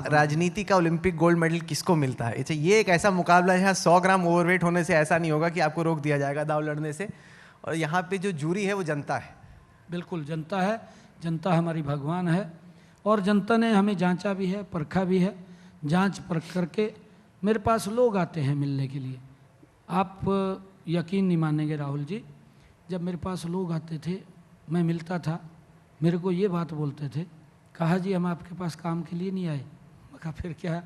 राजनीति का ओलंपिक गोल्ड मेडल किसको मिलता है? ये एक ऐसा मुकाबला है जहाँ 100 ग्राम ओवरवेट होने से ऐसा नहीं होगा कि आपको रोक दिया जाएगा दाव लड़ने से, और यहाँ पे जो जूरी है वो जनता है। बिल्कुल जनता है, जनता हमारी भगवान है और जनता ने हमें जांचा भी है, परखा भी है। जांच परख करके मेरे पास लोग आते हैं मिलने के लिए, आप यकीन नहीं मानेंगे राहुल जी, जब मेरे पास लोग आते थे मैं मिलता था, मेरे को ये बात बोलते थे, कहा जी हम आपके पास काम के लिए नहीं आए। मैं कहा फिर क्या?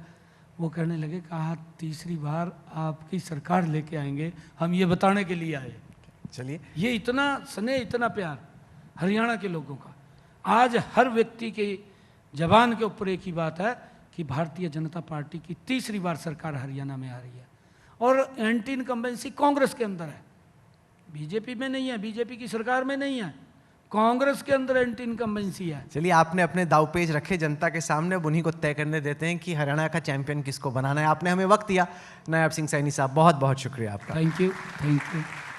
वो कहने लगे, कहा तीसरी बार आपकी सरकार लेके आएंगे, हम ये बताने के लिए आए। चलिए, ये इतना स्नेह, इतना प्यार हरियाणा के लोगों का। आज हर व्यक्ति के जबान के ऊपर एक ही बात है कि भारतीय जनता पार्टी की तीसरी बार सरकार हरियाणा में आ रही है और एंटी इनकम्बेंसी कांग्रेस के अंदर है, बीजेपी में नहीं है, बीजेपी की सरकार में नहीं है, कांग्रेस के अंदर एंटी इनकम्बेंसी है। चलिए, आपने अपने दावपेच रखे जनता के सामने, अब उन्हीं को तय करने देते हैं कि हरियाणा का चैंपियन किसको बनाना है। आपने हमें वक्त दिया नायब सिंह सैनी साहब, बहुत बहुत शुक्रिया आपका। Thank you.